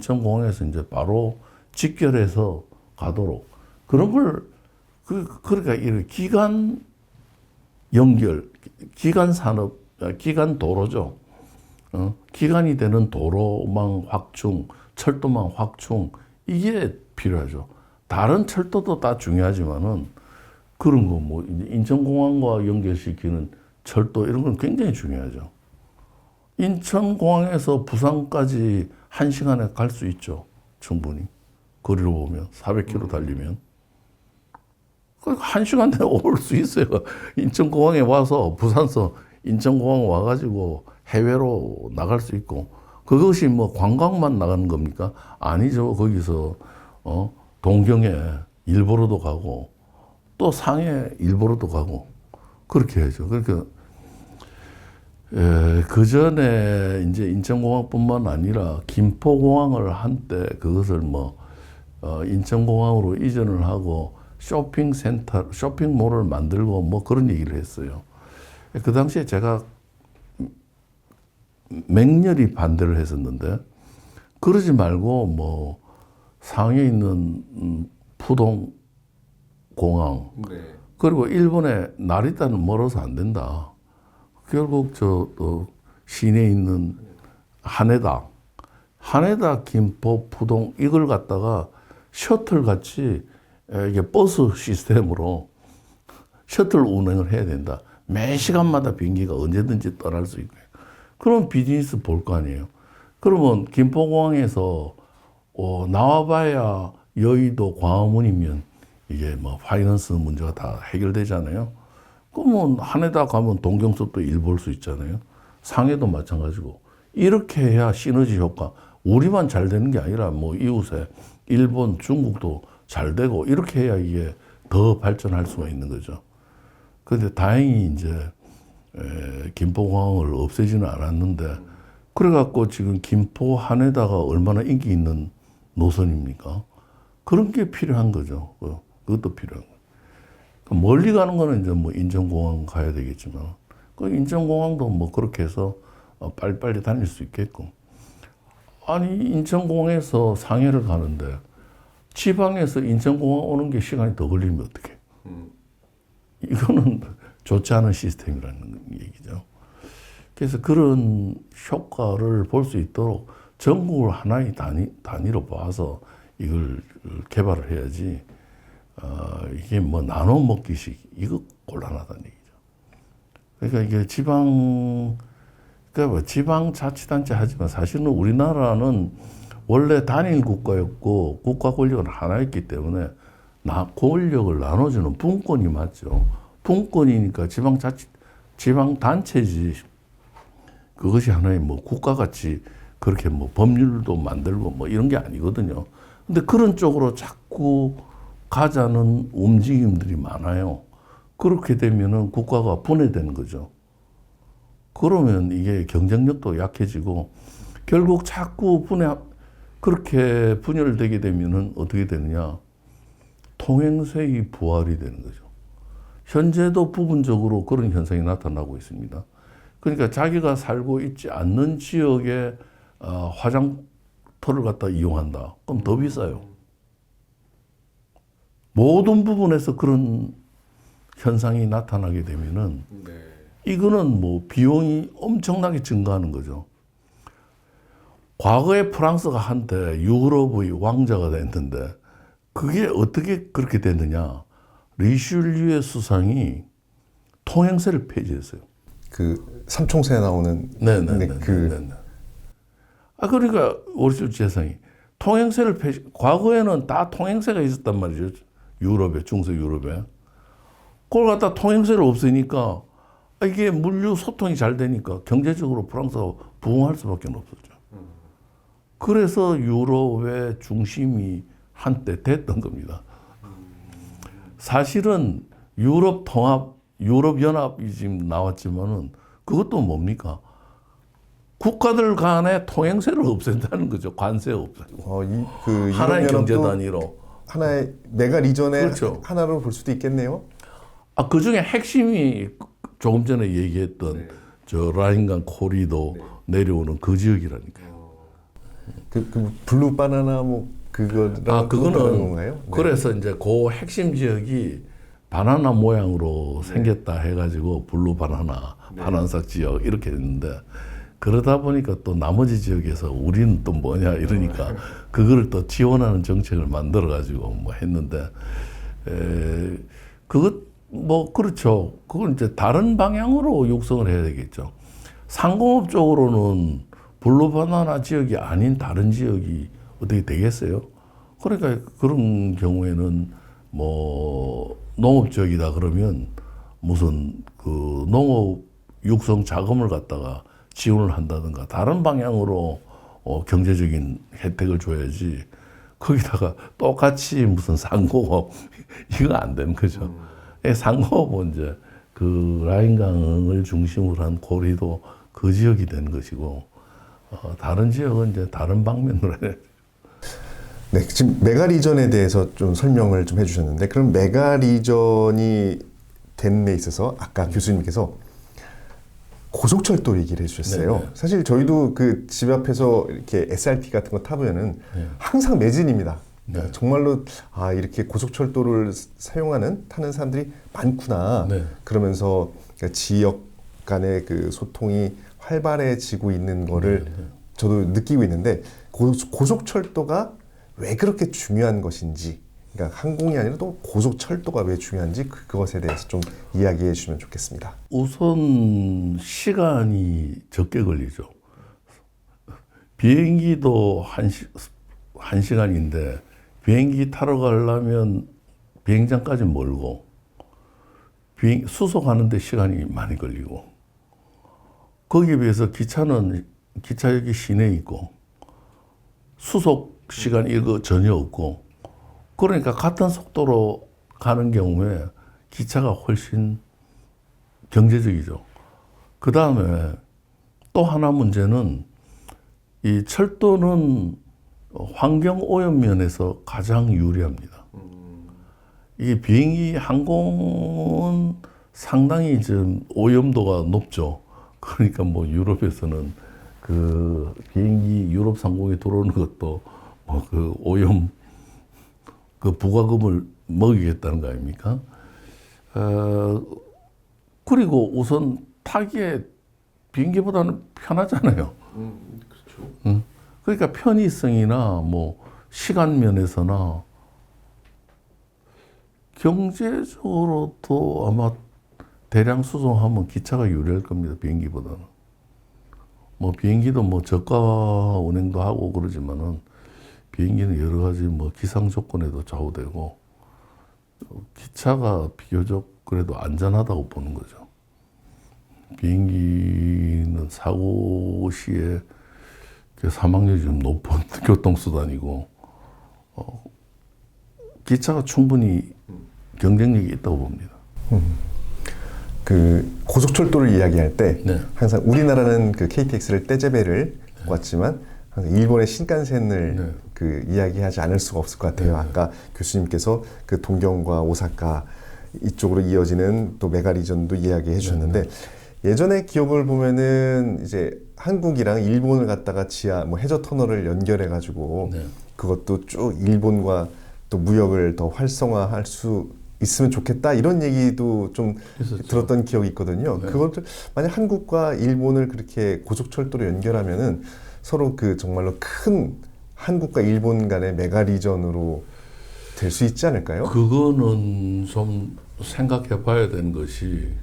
인천공항에서 이제 바로 직결해서 가도록 그런 걸 그러니까 이 기간 연결, 기간 산업, 기간 도로죠. 기간이 되는 도로망 확충, 철도망 확충 이게 필요하죠. 다른 철도도 다 중요하지만은 그런 거 뭐 인천공항과 연결시키는 철도 이런 건 굉장히 중요하죠. 인천공항에서 부산까지 1시간에 갈 수 있죠. 충분히. 거리로 보면 400km 달리면. 1시간 내에 올 수 있어요. 인천공항에 와서 부산서 인천공항 와가지고 해외로 나갈 수 있고 그것이 뭐 관광만 나가는 겁니까? 아니죠. 거기서 동경에 일보로도 가고 또 상해 일보로도 가고 그렇게 해야죠. 그러니까 그 전에 이제 인천공항뿐만 아니라 김포공항을 한때 그것을 뭐 인천공항으로 이전을 하고 쇼핑센터, 쇼핑몰을 만들고 뭐 그런 얘기를 했어요. 그 당시에 제가 맹렬히 반대를 했었는데 그러지 말고 뭐 상해에 있는 푸동 공항 그리고 일본의 나리타는 멀어서 안 된다. 결국 또 시내에 있는 하네다, 김포, 푸동 이걸 갖다가 셔틀 같이 이게 버스 시스템으로 셔틀 운행을 해야 된다. 매 시간마다 비행기가 언제든지 떠날 수 있고. 그런 비즈니스 볼 거 아니에요. 그러면 김포공항에서 나와봐야 여의도, 광화문이면 이게 뭐 파이낸스 문제가 다 해결되잖아요. 그러면 하네다 가면 동경서도 일 볼 수 있잖아요. 상해도 마찬가지고. 이렇게 해야 시너지 효과. 우리만 잘 되는 게 아니라 뭐 이웃에 일본, 중국도 잘 되고 이렇게 해야 이게 더 발전할 수가 있는 거죠. 그런데 다행히 이제 김포공항을 없애지는 않았는데 그래갖고 지금 김포 하네다가 얼마나 인기 있는 노선입니까? 그런 게 필요한 거죠. 그것도 필요한 거예요. 멀리 가는 거는 이제 뭐 인천공항 가야 되겠지만 그 인천공항도 뭐 그렇게 해서 빨리빨리 다닐 수 있겠고. 아니 인천공항에서 상해를 가는데 지방에서 인천공항 오는 게 시간이 더 걸리면 어떡해? 이거는 좋지 않은 시스템이라는 얘기죠. 그래서 그런 효과를 볼 수 있도록 전국을 하나의 단위로 봐서 이걸 개발을 해야지, 이게 뭐 나눠 먹기식, 이거 곤란하다는 얘기죠. 그러니까 이게 그러니까 뭐 지방자치단체 하지만 사실은 우리나라는 원래 단일 국가였고 국가 권력은 하나였기 때문에 권력을 나눠주는 분권이 맞죠. 분권이니까 지방단체지. 그것이 하나의 뭐 국가같이 그렇게 뭐 법률도 만들고 뭐 이런 게 아니거든요. 근데 그런 쪽으로 자꾸 가자는 움직임들이 많아요. 그렇게 되면은 국가가 분해되는 거죠. 그러면 이게 경쟁력도 약해지고 결국 자꾸 그렇게 분열되게 되면은 어떻게 되느냐. 통행세의 부활이 되는 거죠. 현재도 부분적으로 그런 현상이 나타나고 있습니다. 그러니까 자기가 살고 있지 않는 지역에 화장터를 갖다 이용한다. 그럼 더 비싸요. 모든 부분에서 그런 현상이 나타나게 되면은 이거는 뭐 비용이 엄청나게 증가하는 거죠. 과거에 프랑스가 한때 유럽의 왕자가 됐는데 그게 어떻게 그렇게 됐느냐. 리슐리에 수상이 통행세를 폐지했어요. 그 삼총사에 나오는 그러니까 월실 재상이 통행세를 과거에는 다 통행세가 있었단 말이죠. 유럽에, 중세 유럽에. 그걸 갖다 통행세를 없애니까 이게 물류 소통이 잘 되니까 경제적으로 프랑스가 부흥할 수밖에 없었죠. 그래서 유럽의 중심이 한때 됐던 겁니다. 사실은 유럽 통합, 유럽 연합이 지금 나왔지만은 그것도 뭡니까? 국가들 간의 통행세를 없앤다는 거죠. 관세 없애고. 하나의 경제 단위로. 하나의 메가 리전의 그렇죠. 하나로 볼 수도 있겠네요. 그 중에 핵심이 조금 전에 얘기했던 저 라인강 코리도 내려오는 그 지역이라니까요. 그 블루 바나나 뭐 그거랑 그거는 건가요? 네. 그래서 이제 그 핵심 지역이 바나나 모양으로 생겼다 해가지고 블루 바나나, 바나나삭 지역 이렇게 됐는데 그러다 보니까 또 나머지 지역에서 우리는 또 뭐냐 이러니까 그거를 또 지원하는 정책을 만들어가지고 뭐 했는데 그것 뭐 그렇죠. 그건 이제 다른 방향으로 육성을 해야 되겠죠. 상공업 쪽으로는 블루 바나나 지역이 아닌 다른 지역이 어떻게 되겠어요? 그러니까 그런 경우에는 뭐 농업 지역이다 그러면 무슨 그 농업 육성 자금을 갖다가 지원을 한다든가 다른 방향으로 경제적인 혜택을 줘야지 거기다가 똑같이 무슨 상공업 이거 안 되는 거죠. 상공업은 이제 그 라인강을 중심으로 한 고리도 그 지역이 되는 것이고 다른 지역은 이제 다른 방면으로 해야 네, 지금 메가리전에 대해서 좀 설명을 좀 해주셨는데 그럼 메가리전이 된 데 있어서 아까 교수님께서 고속철도 얘기를 해주셨어요. 네네. 사실 저희도 그 집 앞에서 이렇게 SRT 같은 거 타보면은 항상 매진입니다. 네. 정말로 이렇게 고속철도를 타는 사람들이 많구나. 네. 그러면서 지역 간의 그 소통이 활발해지고 있는 거를 저도 느끼고 있는데 고속철도가 왜 그렇게 중요한 것인지, 그러니까 항공이 아니라 또 고속철도가 왜 중요한지 그것에 대해서 좀 이야기해 주시면 좋겠습니다. 우선 시간이 적게 걸리죠. 비행기도 한 시간인데 비행기 타러 가려면 비행장까지 멀고 수속하는데 시간이 많이 걸리고 거기에 비해서 기차역이 시내에 있고 수속 시간 이거 전혀 없고 그러니까 같은 속도로 가는 경우에 기차가 훨씬 경제적이죠. 그 다음에 또 하나 문제는 이 철도는 환경 오염 면에서 가장 유리합니다. 이게 비행기 항공은 상당히 좀 오염도가 높죠. 그러니까 뭐 유럽에서는 그 비행기 유럽 상공에 들어오는 것도 뭐 그 오염 그 부과금을 먹이겠다는 거 아닙니까? 그리고 우선 타기에 비행기보다는 편하잖아요. 그렇죠. 그러니까 편의성이나 뭐 시간 면에서나 경제적으로도 아마 대량 수송하면 기차가 유리할 겁니다. 비행기보다는. 뭐 비행기도 뭐 저가 운행도 하고 그러지만은 비행기는 여러 가지 뭐 기상 조건에도 좌우되고 기차가 비교적 그래도 안전하다고 보는 거죠. 비행기는 사고 시에 사망률이 좀 높은 교통수단이고 기차가 충분히 경쟁력이 있다고 봅니다. 그 고속철도를 이야기할 때 네. 항상 우리나라는 그 KTX를 떼제베를 왔지만 항상 일본의 신칸센을 네. 그 이야기하지 않을 수가 없을 것 같아요. 아까 교수님께서 그 동경과 오사카 이쪽으로 이어지는 또 메가리전도 이야기해 주셨는데 예전의 기억을 보면은 이제 한국이랑 일본을 갖다가 지하 뭐 해저 터널을 연결해 가지고 그것도 쭉 일본과 또 무역을 더 활성화할 수 있으면 좋겠다 이런 얘기도 좀 있었죠. 들었던 기억이 있거든요. 그것들 만약 한국과 일본을 그렇게 고속철도로 연결하면은 서로 그 정말로 큰 한국과 일본 간의 메가리전으로 될 수 있지 않을까요? 그거는 좀 생각해 봐야 되는 것이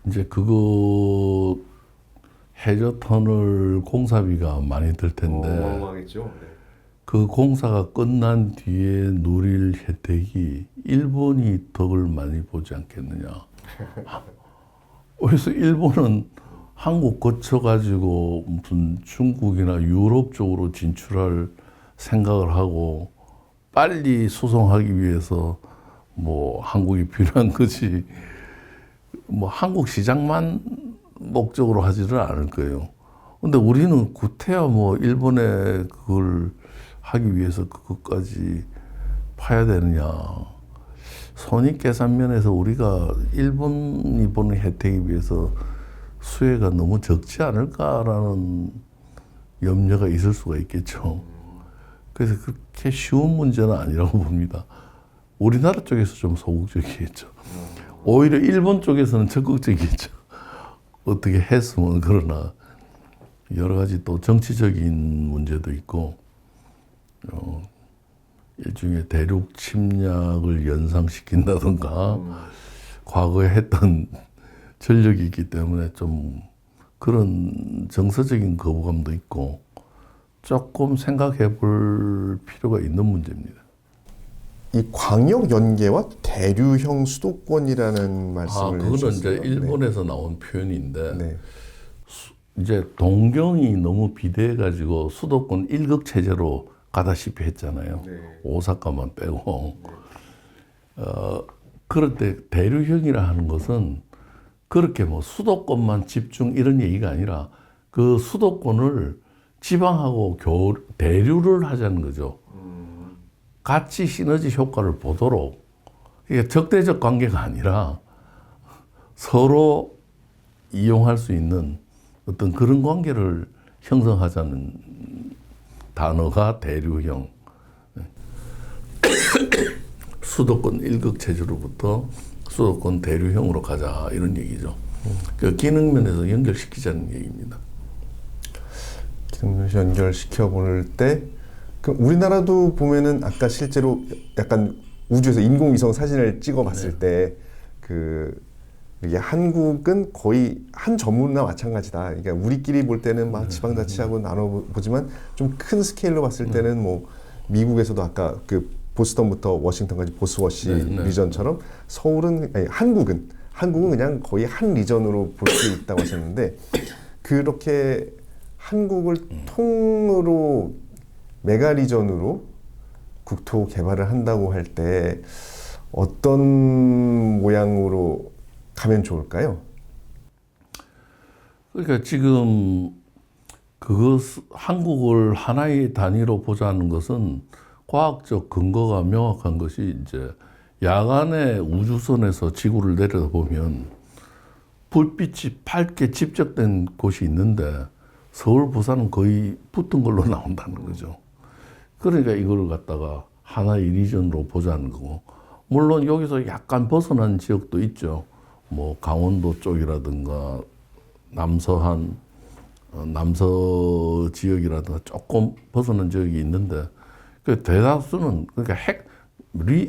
이제 그거 해저 터널 공사비가 많이 들 텐데 어마어마하겠죠. 그 공사가 끝난 뒤에 누릴 혜택이 일본이 덕을 많이 보지 않겠느냐. 그래서 일본은 한국 거쳐가지고 무슨 중국이나 유럽 쪽으로 진출할 생각을 하고 빨리 수송하기 위해서 뭐 한국이 필요한 거지 뭐 한국 시장만 목적으로 하지는 않을 거예요. 근데 우리는 구태야 뭐 일본에 그걸 하기 위해서 그것까지 파야 되느냐. 손익계산 면에서 우리가 일본이 보는 혜택에 비해서 수혜가 너무 적지 않을까라는 염려가 있을 수가 있겠죠. 그래서 그렇게 쉬운 문제는 아니라고 봅니다. 우리나라 쪽에서 좀 소극적이겠죠. 오히려 일본 쪽에서는 적극적이겠죠. 어떻게 했으면. 그러나 여러 가지 또 정치적인 문제도 있고 일종의 대륙 침략을 연상시킨다든가 과거에 했던 전력이 있기 때문에 좀 그런 정서적인 거부감도 있고 조금 생각해 볼 필요가 있는 문제입니다. 이 광역 연계와 대류형 수도권이라는 말씀을 그거는 해주셨어요. 이제 일본에서 나온 표현인데 네. 이제 동경이 너무 비대해가지고 수도권 일극 체제로 가다시피 했잖아요. 네. 오사카만 빼고. 그럴 때 대류형이라 하는 것은 그렇게 뭐 수도권만 집중 이런 얘기가 아니라 그 수도권을 지방하고 대류를 하자는 거죠. 같이 시너지 효과를 보도록. 이게 적대적 관계가 아니라 서로 이용할 수 있는 어떤 그런 관계를 형성하자는 단어가 대류형. 수도권 일극 체제로부터 수도권 대류형으로 가자 이런 얘기죠. 그 기능 면에서 연결시키자는 얘기입니다. 기능 연결시켜 볼 때, 그 우리나라도 보면은 아까 실제로 약간 우주에서 인공위성 사진을 찍어봤을 때 이게 한국은 거의 한 전문나 마찬가지다. 그러니까 우리끼리 볼 때는 막 지방자치하고 나눠보지만 좀 큰 스케일로 봤을 때는 뭐 미국에서도 아까 그 보스턴부터 워싱턴까지 보스워시 리전처럼 서울은 아니 한국은 그냥 거의 한 리전으로 볼 수 있다고 하셨는데 그렇게 한국을 통으로 메가 리전으로 국토 개발을 한다고 할 때 어떤 모양으로 가면 좋을까요? 그러니까 지금 한국을 하나의 단위로 보자는 것은 과학적 근거가 명확한 것이 이제 야간에 우주선에서 지구를 내려다보면 불빛이 밝게 집적된 곳이 있는데 서울, 부산은 거의 붙은 걸로 나온다는 거죠. 그러니까 이걸 갖다가 하나의 리전으로 보자는 거고, 물론 여기서 약간 벗어난 지역도 있죠. 뭐 강원도 쪽이라든가 남서 지역이라든가 조금 벗어난 지역이 있는데 그 대다수는 그러니까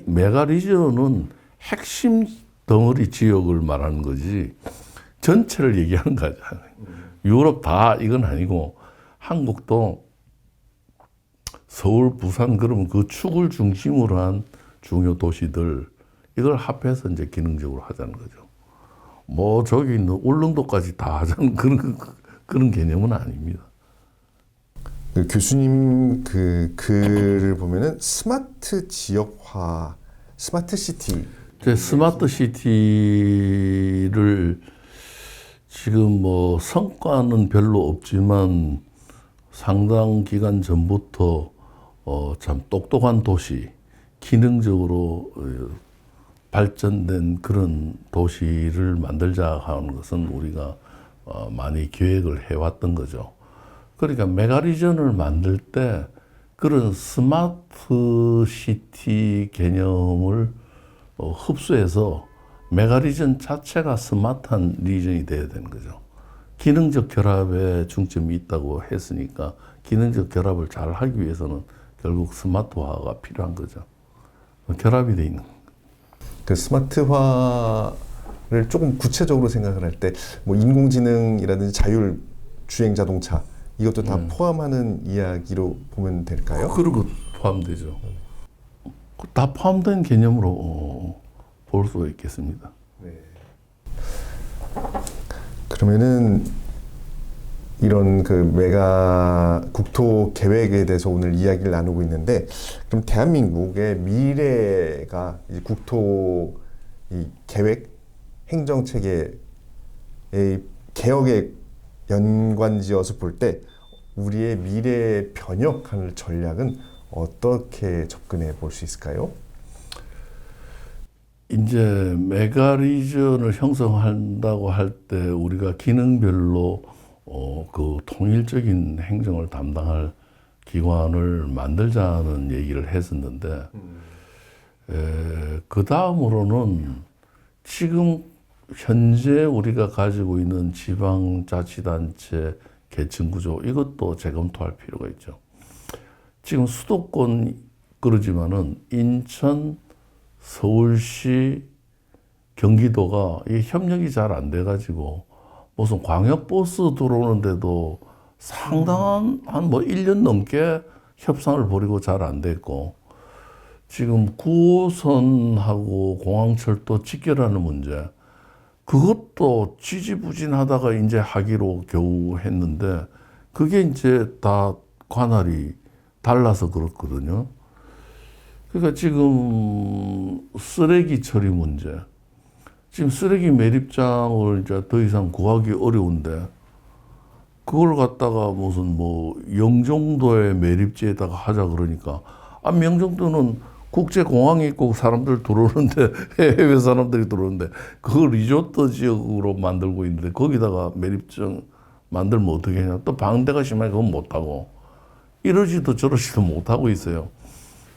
메가 리전은 핵심 덩어리 지역을 말하는 거지 전체를 얘기하는 거잖아요. 유럽 다 이건 아니고 한국도 서울, 부산 그러면 그 축을 중심으로 한 중요 도시들 이걸 합해서 이제 기능적으로 하자는 거죠. 뭐 저기 있는 울릉도까지 다 하자는 그런 개념은 아닙니다. 그 교수님 그 글을 보면은 스마트 지역화, 스마트 시티. 스마트 시티를 지금 뭐 성과는 별로 없지만 상당 기간 전부터 참 똑똑한 도시, 기능적으로 발전된 그런 도시를 만들자 하는 것은 우리가 많이 계획을 해왔던 거죠. 그러니까 메가리전을 만들 때 그런 스마트 시티 개념을 흡수해서 메가리전 자체가 스마트한 리전이 돼야 되는 거죠. 기능적 결합에 중점이 있다고 했으니까 기능적 결합을 잘 하기 위해서는 결국 스마트화가 필요한 거죠. 결합이 돼 있는. 그 스마트화를 조금 구체적으로 생각을 할 때 뭐 인공지능이라든지 자율 주행 자동차 이것도 다 포함하는 이야기로 보면 될까요? 그런 것 포함되죠. 다 포함된 개념으로 볼 수가 있겠습니다. 네. 그러면은 이런 그 메가 국토 계획에 대해서 오늘 이야기를 나누고 있는데 그럼 대한민국의 미래가 이 국토 이 계획 행정 체계의 개혁에 연관지어서 볼 때 우리의 미래 변혁할 전략은 어떻게 접근해 볼 수 있을까요? 이제 메가리전을 형성한다고 할 때 우리가 기능별로 그 통일적인 행정을 담당할 기관을 만들자는 얘기를 했었는데, 그 다음으로는 지금 현재 우리가 가지고 있는 지방자치단체 계층 구조, 이것도 재검토할 필요가 있죠. 지금 수도권 그러지만은 인천, 서울시, 경기도가 이 협력이 잘 안 돼가지고 무슨 광역버스 들어오는데도 상당한 한 뭐 1년 넘게 협상을 벌이고 잘 안 됐고, 지금 9호선하고 공항철도 직결하는 문제, 그것도 지지부진하다가 이제 하기로 겨우 했는데, 그게 이제 다 관할이 달라서 그렇거든요. 그러니까 지금 쓰레기 처리 문제, 지금 쓰레기 매립장을 이제 더 이상 구하기 어려운데, 그걸 갖다가 무슨 뭐 영종도의 매립지에다가 하자 그러니까, 명종도는 국제공항이 있고 사람들 들어오는데, 해외 사람들이 들어오는데, 그걸 리조트 지역으로 만들고 있는데, 거기다가 매립장 만들면 어떻게 하냐. 또 방대가 심하게 그건 못하고, 이러지도 저러지도 못하고 있어요.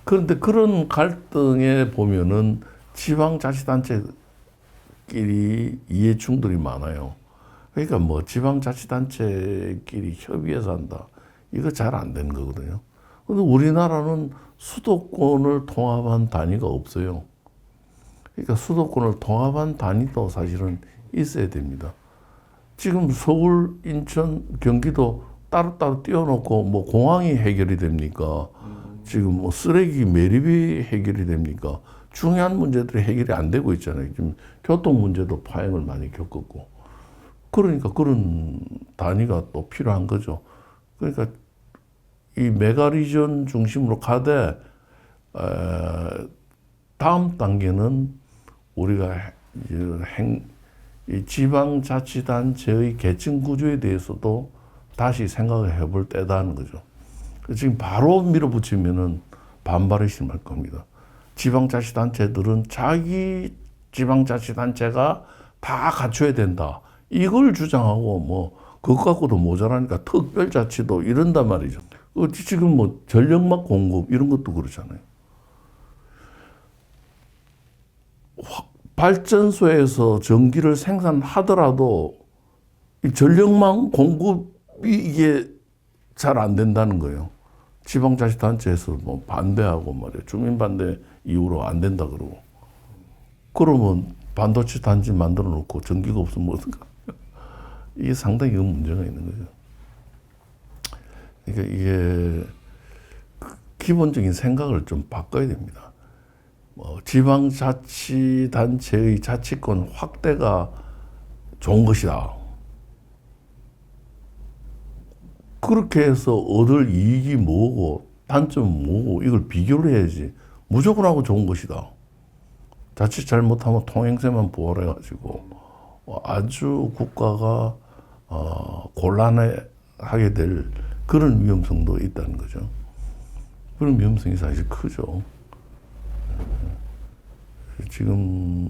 그런데 그런 갈등에 보면은 지방자치단체끼리 이해 충돌이 많아요. 그러니까 뭐 지방자치단체끼리 협의해서 한다, 이거 잘 안 되는 거거든요. 근데 우리나라는 수도권을 통합한 단위가 없어요. 그러니까 수도권을 통합한 단위도 사실은 있어야 됩니다. 지금 서울, 인천, 경기도 따로따로 띄워놓고 뭐 공항이 해결이 됩니까? 지금 뭐 쓰레기 매립이 해결이 됩니까? 중요한 문제들이 해결이 안 되고 있잖아요. 지금 교통 문제도 파행을 많이 겪었고. 그러니까 그런 단위가 또 필요한 거죠. 그러니까 이 메가리전 중심으로 가되, 다음 단계는 우리가 이 지방자치단체의 계층 구조에 대해서도 다시 생각을 해볼 때다는 거죠. 지금 바로 밀어붙이면은 반발이 심할 겁니다. 지방자치단체들은 자기 지방자치단체가 다 갖춰야 된다, 이걸 주장하고, 뭐 그것 갖고도 모자라니까 특별자치도 이런단 말이죠. 지금 뭐 전력막 공급 이런 것도 그렇잖아요. 발전소에서 전기를 생산하더라도 이 전력망 공급이 이게 잘 안 된다는 거예요. 지방자치단체에서 뭐 반대하고 말이에요. 주민반대 이후로 안 된다 그러고. 그러면 반도체 단지 만들어 놓고 전기가 없으면 어떡하? 이게 상당히 문제가 있는 거죠. 그러니까 이게 기본적인 생각을 좀 바꿔야 됩니다. 지방자치단체의 자치권 확대가 좋은 것이다. 그렇게 해서 얻을 이익이 뭐고 단점은 뭐고 이걸 비교를 해야지. 무조건 하고 좋은 것이다. 자칫 잘못하면 통행세만 부활해가지고 아주 국가가 곤란하게 될 그런 위험성도 있다는 거죠. 그런 위험성이 사실 크죠. 지금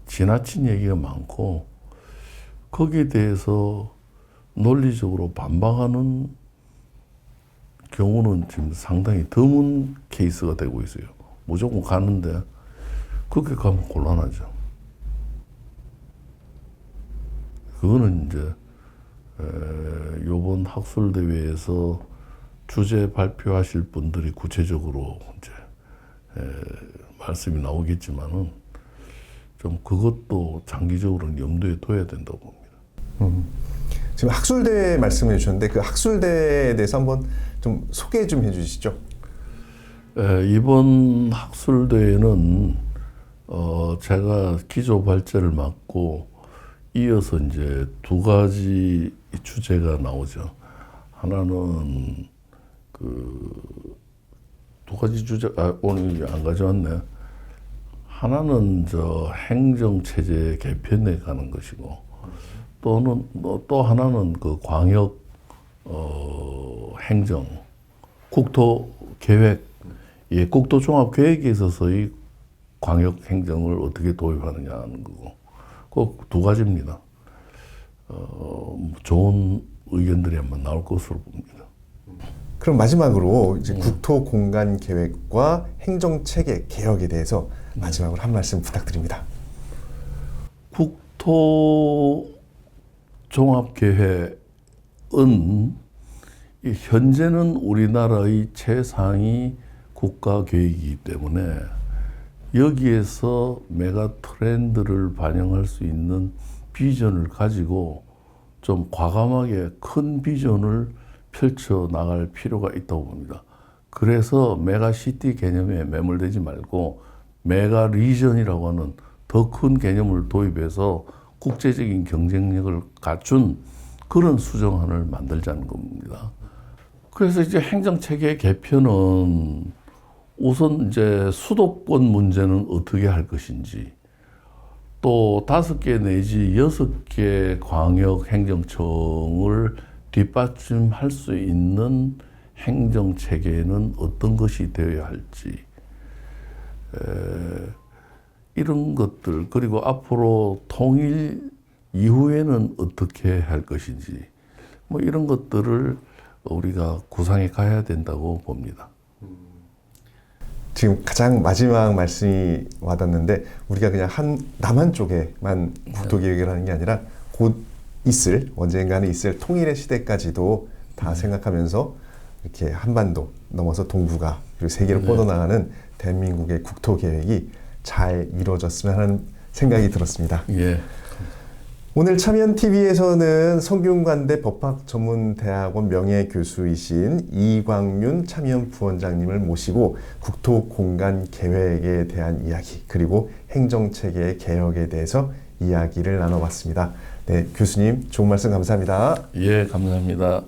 지나친 얘기가 많고 거기에 대해서 논리적으로 반박하는 경우는 지금 상당히 드문 케이스가 되고 있어요. 무조건 가는데 그렇게 가면 곤란하죠. 그거는 이제 요번 학술대회에서 주제 발표하실 분들이 구체적으로 이제 말씀이 나오겠지만은 좀 그것도 장기적으로는 염두에 둬야 된다고 봅니다. 지금 학술대 말씀해 주셨는데 그 학술대에 대해서 한번 좀 소개 좀 해주시죠. 이번 학술대회는 제가 기조 발제를 맡고 이어서 이제 두 가지 주제가 나오죠. 하나는 두 가지 주제, 오늘 안 가져왔네. 하나는 행정체제 개편에 가는 것이고, 또 하나는 그 광역, 행정, 국토 계획, 국토 종합 계획에 있어서의 광역 행정을 어떻게 도입하느냐 하는 거고, 그 두 가지입니다. 좋은 의견들이 한번 나올 것으로 봅니다. 그럼 마지막으로 이제 국토 공간 계획과 행정 체계 개혁에 대해서 마지막으로 한 말씀 부탁드립니다. 국토 종합계획은 현재는 우리나라의 최상위 국가 계획이기 때문에 여기에서 메가 트렌드를 반영할 수 있는 비전을 가지고 좀 과감하게 큰 비전을 펼쳐 나갈 필요가 있다고 봅니다. 그래서 메가시티 개념에 매몰되지 말고 메가 리전이라고 하는 더 큰 개념을 도입해서 국제적인 경쟁력을 갖춘 그런 수정안을 만들자는 겁니다. 그래서 이제 행정체계 개편은 우선 이제 수도권 문제는 어떻게 할 것인지, 또 5개 내지 6개 광역 행정청을 뒷받침할 수 있는 행정체계는 어떤 것이 되어야 할지, 이런 것들, 그리고 앞으로 통일 이후에는 어떻게 할 것인지, 뭐 이런 것들을 우리가 구상해 가야 된다고 봅니다. 지금 가장 마지막 말씀이 와닿는데, 우리가 그냥 남한 쪽에만 국토 계획을 하는 게 아니라 곧 있을, 언젠가는 있을 통일의 시대까지도 다 생각하면서 이렇게 한반도 넘어서 동북아 그리고 세계로 뻗어나가는 대한민국의 국토 계획이 잘 이루어졌으면 하는 생각이 들었습니다. 예. 오늘 참여연TV에서는 성균관대 법학전문대학원 명예교수이신 이광윤 참여연 부원장님을 모시고 국토공간계획에 대한 이야기, 그리고 행정체계 개혁에 대해서 이야기를 나눠봤습니다. 네, 교수님 좋은 말씀 감사합니다. 예, 감사합니다.